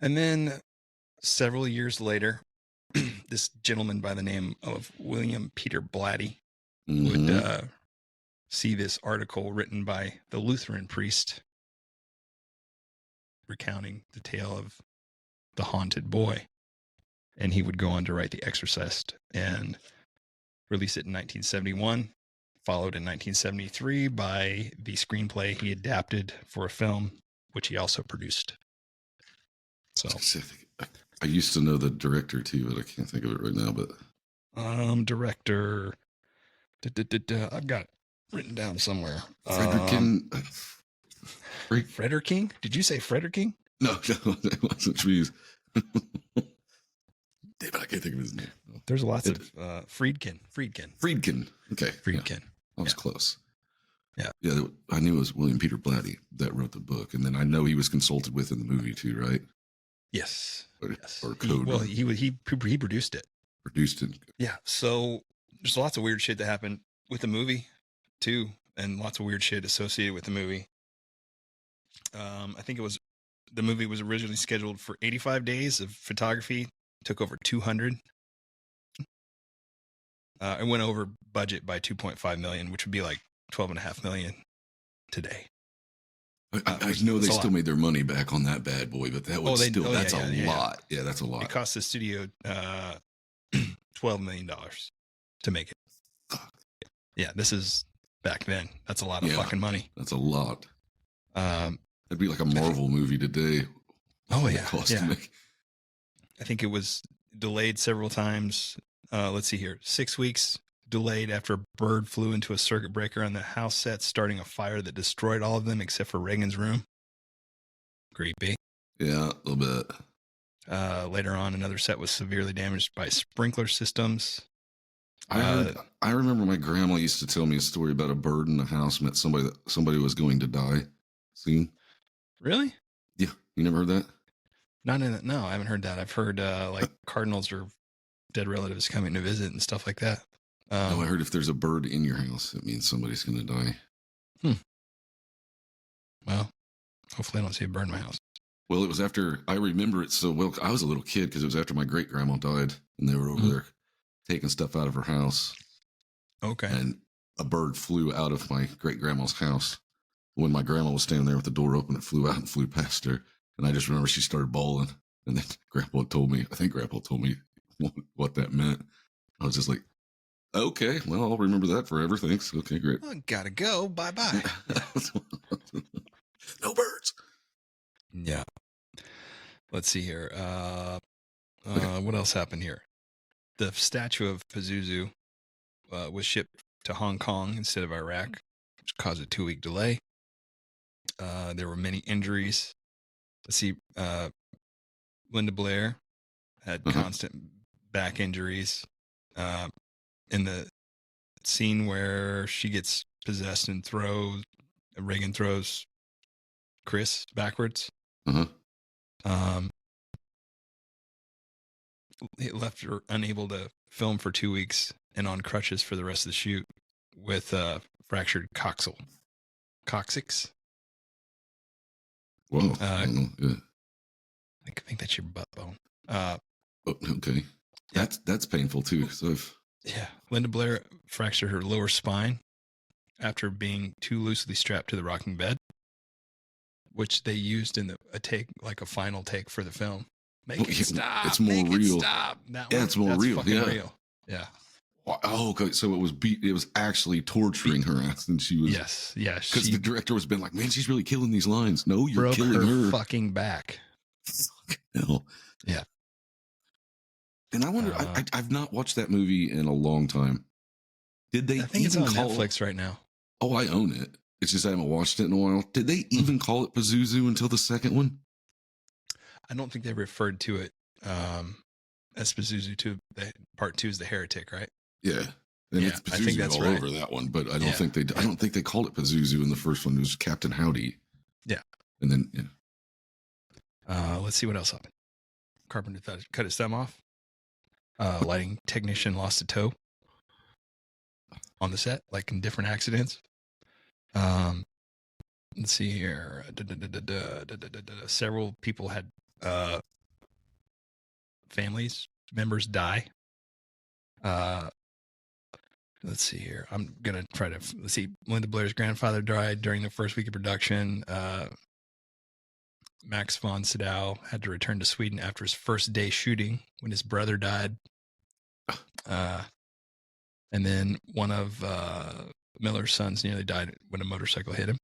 And then several years later, this gentleman by the name of William Peter Blatty would see this article written by the Lutheran priest recounting the tale of the haunted boy. And he would go on to write The Exorcist and release it in 1971, followed in 1973 by the screenplay he adapted for a film, which he also produced. So I used to know the director too, but I can't think of it right now. But director, I've got it written down somewhere. Frederking? Did you say Frederking? No, that wasn't trees. Damn it, I can't think of his name. There's lots of Friedkin. Okay. Friedkin. Yeah, I was close. Yeah. Yeah, I knew it was William Peter Blatty that wrote the book. And then I know he was consulted with in the movie too, right? Yes. Or code. He produced it. Produced it. Yeah. So there's lots of weird shit that happened with the movie too. And lots of weird shit associated with the movie. I think the movie was originally scheduled for 85 days of photography. Took over 200. It went over budget by 2.5 million, which would be like 12.5 million today. I know they still made their money back on that bad boy, but that was that's a lot. Yeah, that's a lot. It cost the studio $12 million to make it. Fuck. Yeah, this is back then. That's a lot of fucking money. That's a lot. It'd be like a Marvel movie today. Oh yeah, to make. I think it was delayed several times. Let's see here. 6 weeks delayed after a bird flew into a circuit breaker on the house set, starting a fire that destroyed all of them except for Reagan's room. Creepy. Yeah, a little bit. Later on, another set was severely damaged by sprinkler systems. I remember my grandma used to tell me a story about a bird in the house met somebody was going to die. Scene. Really? Yeah, you never heard that? No, I haven't heard that. I've heard like cardinals or dead relatives coming to visit and stuff like that. No, I heard if there's a bird in your house, it means somebody's going to die. Well, hopefully I don't see a bird in my house. Well, it was after, I remember it so well. I was a little kid because it was after my great grandma died and they were over there taking stuff out of her house. Okay. And a bird flew out of my great grandma's house. When my grandma was standing there with the door open, it flew out and flew past her. And I just remember she started bawling, and then I think Grandpa told me what that meant. I was just like, okay, well, I'll remember that forever. Thanks. Okay, great. Oh, gotta go. Bye-bye. No birds. Yeah. Let's see here. What else happened here? The statue of Pazuzu was shipped to Hong Kong instead of Iraq, which caused a 2-week delay. There were many injuries. Let's see. Linda Blair had constant back injuries. In the scene where she gets possessed and Reagan throws Chris backwards. It left her unable to film for 2 weeks and on crutches for the rest of the shoot with fractured coccyx. Whoa. I don't know. Yeah. I think that's your butt bone. Okay. Yeah. That's painful too. So Linda Blair fractured her lower spine after being too loosely strapped to the rocking bed, which they used in a final take for the film. Make it stop. It's more real. Stop. It's more real. Yeah. Real. Yeah. Oh, okay. So it was actually torturing her ass, and she was. Yes. Because the director was been like, man, she's really killing these lines. No, you're killing her. Fucking back. Hell. Yeah. And I wonder, I've not watched that movie in a long time. Did they? I think it's on Netflix right now. Oh, I own it. It's just I haven't watched it in a while. Did they even call it Pazuzu until the second one? I don't think they referred to it as Pazuzu 2. Part 2 is the Heretic, right? Yeah. And it's Pazuzu, I think that's all over that one, but I don't think they called it Pazuzu in the first one. It was Captain Howdy. Yeah. And then let's see what else happened. Carpenter cut his thumb off. Lighting technician lost a toe on the set, like in different accidents. Let's see here. Several people had members die. Let's see here. I'm going to try to, let's see. Linda Blair's grandfather died during the first week of production. Max von Sydow had to return to Sweden after his first day shooting when his brother died. And then one of Miller's sons nearly died when a motorcycle hit him.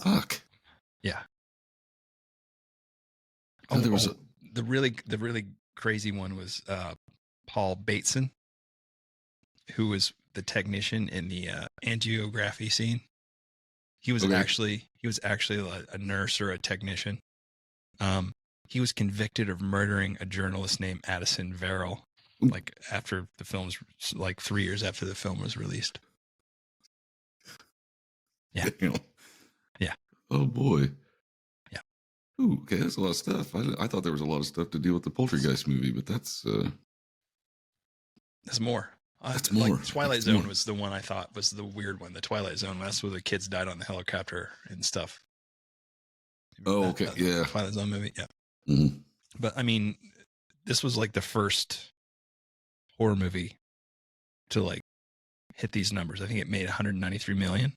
Fuck. Yeah. The really crazy one was Paul Bateson, who was the technician in the angiography scene. He was actually a nurse or a technician. He was convicted of murdering a journalist named Addison Verrill, like after the film's 3 years after the film was released. Yeah. Damn. Yeah. Oh boy. Yeah. Ooh, okay, that's a lot of stuff. I thought there was a lot of stuff to deal with the Poltergeist movie, but that's more. That's more. Like Twilight Zone was the one I thought was the weird one. The Twilight Zone. That's where the kids died on the helicopter and stuff. Oh, okay. Yeah. Twilight Zone movie. Yeah. Mm-hmm. But I mean, this was like the first horror movie to hit these numbers. I think it made 193 million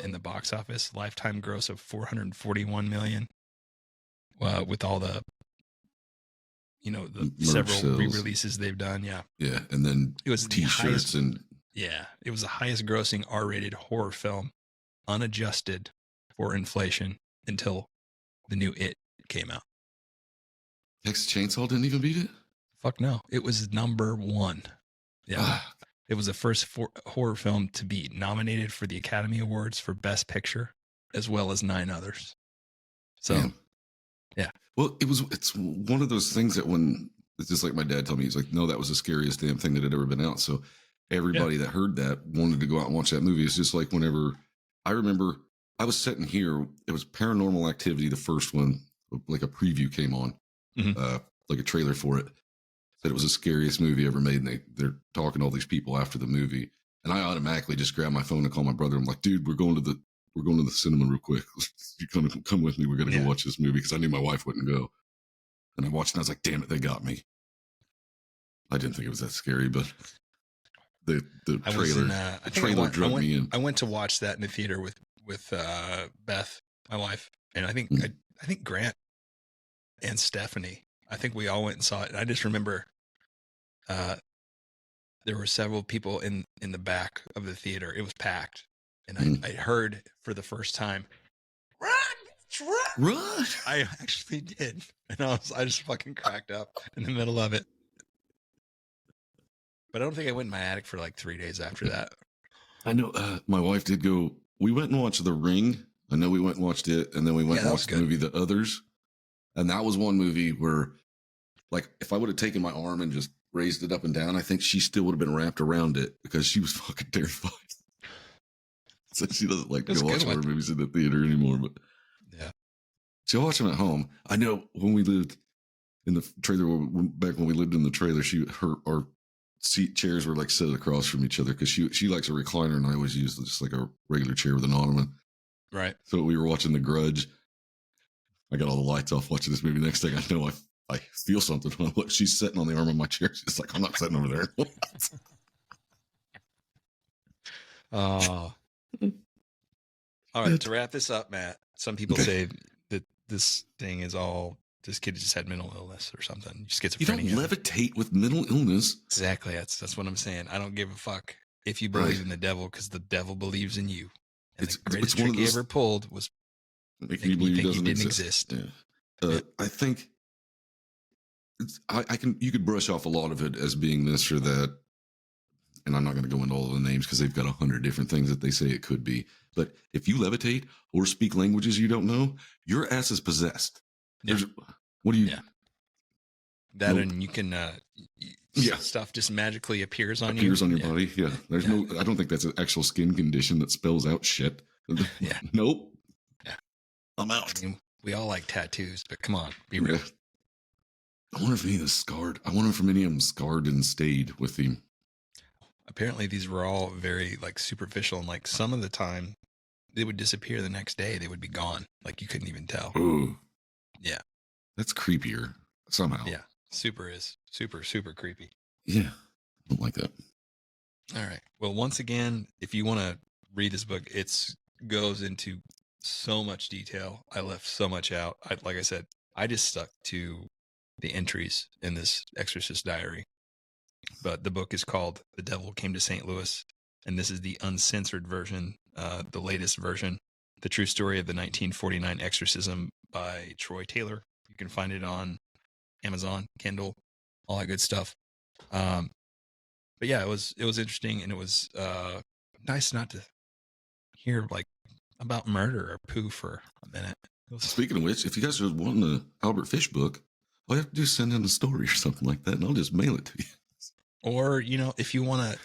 in the box office. Lifetime gross of 441 million. With all the several sales. re-releases they've done. Yeah. Yeah. And then it was T-shirts it was the highest grossing R-rated horror film, unadjusted for inflation, until the new It came out. Texas Chainsaw didn't even beat it? Fuck no. It was number 1. Yeah. It was the first horror film to be nominated for the Academy Awards for Best Picture, as well as 9 others. So, damn. Yeah. Well, it's one of those things that it's just like my dad told me, he's like, no, that was the scariest damn thing that had ever been out. So everybody that heard that wanted to go out and watch that movie. It's just like whenever I remember I was sitting here, it was Paranormal Activity, the first one, like a preview came on, like a trailer for it. That it was the scariest movie ever made. And they're talking to all these people after the movie. And I automatically just grabbed my phone and called my brother. I'm like, dude, we're going to the cinema real quick. You're going to come with me. We're going to go watch this movie, because I knew my wife wouldn't go. And I watched and I was like, damn it, they got me. I didn't think it was that scary, but the trailer drug me in. I went to watch that in the theater with Beth, my wife. And I think I think Grant and Stephanie, I think we all went and saw it. And I just remember there were several people in the back of the theater. It was packed. And I heard for the first time, run, bitch, run. Run! I actually did. And I just fucking cracked up in the middle of it. But I don't think I went in my attic for like 3 days after that. I know my wife did go. We went and watched The Ring. I know we went and watched it, and then we went and watched the movie The Others. And that was one movie where, like, if I would have taken my arm and just raised it up and down, I think she still would have been wrapped around it because she was fucking terrified. So she doesn't like to go watch horror movies in the theater anymore. But yeah, she'll watch them at home. I know when we lived in the trailer, back when we lived in the trailer, our seat chairs were like set across from each other because she likes a recliner, and I always use just like a regular chair with an ottoman. Right. So we were watching The Grudge. I got all the lights off watching this movie. Next thing I know, I feel something. When I look, she's sitting on the arm of my chair. She's like, I'm not sitting over there. All right. To wrap this up, Matt, some people say that this thing is all, this kid just had mental illness or something. Schizophrenia. You don't levitate with mental illness. Exactly. That's what I'm saying. I don't give a fuck if you believe in the devil, because the devil believes in you. And the greatest trick he ever pulled was making you believe he didn't exist. Yeah. I think you could brush off a lot of it as being this or that. And I'm not going to go into all the names because they've got 100 different things that they say it could be. But if you levitate or speak languages you don't know, your ass is possessed. Yeah. What do you? Yeah. That and you can. Stuff just magically appears on you. Appears on your body. Yeah. There's no. I don't think that's an actual skin condition that spells out shit. Yeah. Nope. Yeah. I'm out. I mean, we all like tattoos, but come on, be real. Yeah. I wonder if any of them scarred. I wonder if any of them scarred and stayed with him. Apparently, these were all very like superficial, and like some of the time, they would disappear the next day. They would be gone. Like you couldn't even tell. Ooh. Yeah. That's creepier somehow. Yeah. Super creepy. Yeah. Don't like that. All right. Well, once again, if you want to read this book, it goes into so much detail. I left so much out. Like I said, I just stuck to the entries in this Exorcist diary. But the book is called The Devil Came to St. Louis, and this is the uncensored version, the latest version, The True Story of the 1949 Exorcism by Troy Taylor. You can find it on Amazon, Kindle, all that good stuff. But yeah, it was interesting, and it was nice not to hear like about murder or poo for a minute. Speaking of which, if you guys are wanting the Albert Fish book, all you have to do is send in a story or something like that, and I'll just mail it to you. Or, if you want to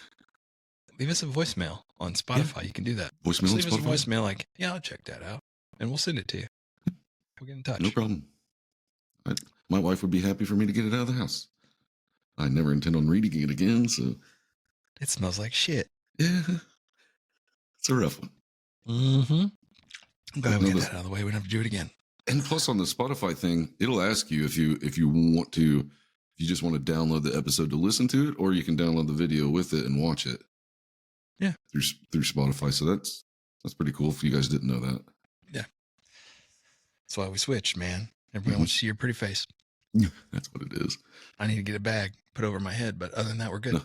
leave us a voicemail on Spotify, you can do that. Voicemail on Spotify? Leave us a voicemail like, yeah, I'll check that out. And we'll send it to you. We'll get in touch. No problem. My wife would be happy for me to get it out of the house. I never intend on reading it again, so. It smells like shit. Yeah. It's a rough one. Mm-hmm. I'm glad we got that out of the way. We don't have to do it again. And plus on the Spotify thing, it'll ask you if you want to, if you just want to download the episode to listen to it, or you can download the video with it and watch it. Yeah. Through Spotify. So that's pretty cool if you guys didn't know that. Yeah. That's why we switched, man. Everybody wants to see your pretty face. That's what it is. I need to get a bag put over my head, but other than that, we're good. No,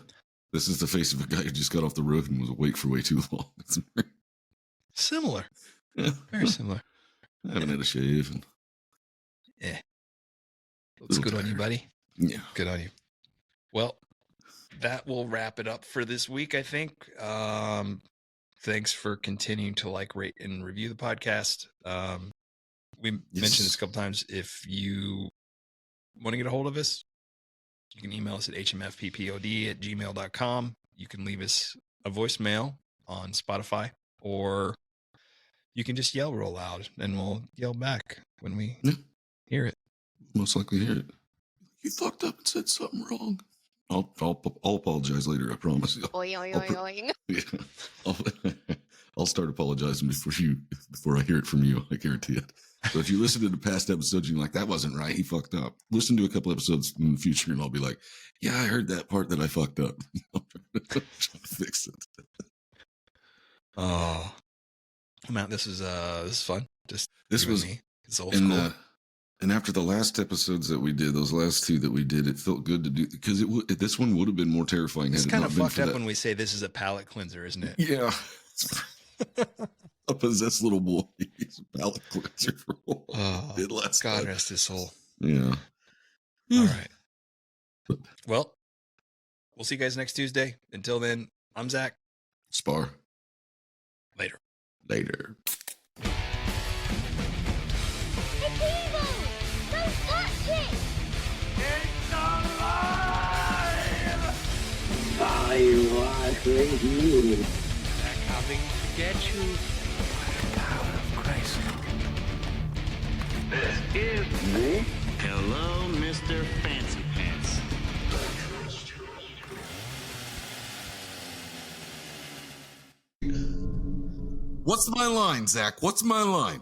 this is the face of a guy who just got off the road and was awake for way too long. Similar. Yeah. Very similar. I haven't had a shave. Yeah. Looks good on you, buddy. Yeah. Good on you. Well, that will wrap it up for this week, I think. Thanks for continuing to like, rate, and review the podcast. We mentioned this a couple times. If you want to get a hold of us, you can email us at hmfppod@gmail.com. You can leave us a voicemail on Spotify, or you can just yell real loud and we'll yell back when we hear it. Most likely hear it. You fucked up and said something wrong. I'll apologize later, I promise. I'll start apologizing before I hear it from you. I guarantee it. So if you listen to the past episodes and you're like, that wasn't right, he fucked up. Listen to a couple episodes in the future and I'll be like, yeah, I heard that part that I fucked up. I'm trying to fix it. Oh, Matt, this is fun. This was me. It's old And school. and after the last episodes that we did, those last two that we did, it felt good to do because this one would have been more terrifying. It's had it kind not of been fucked for up that. when we say this is a palate cleanser, isn't it? Yeah. A possessed little boy. He's a palate cleanser for what Oh, did last God time. rest his soul. Yeah. All right. Well, we'll see you guys next Tuesday. Until then, I'm Zach. Spar. Later. Later. It's evil! Don't touch it! I was with you. They're coming to get you. Power of Christ. Hello, Mr. Fancy Pants. What's my line, Zach? What's my line?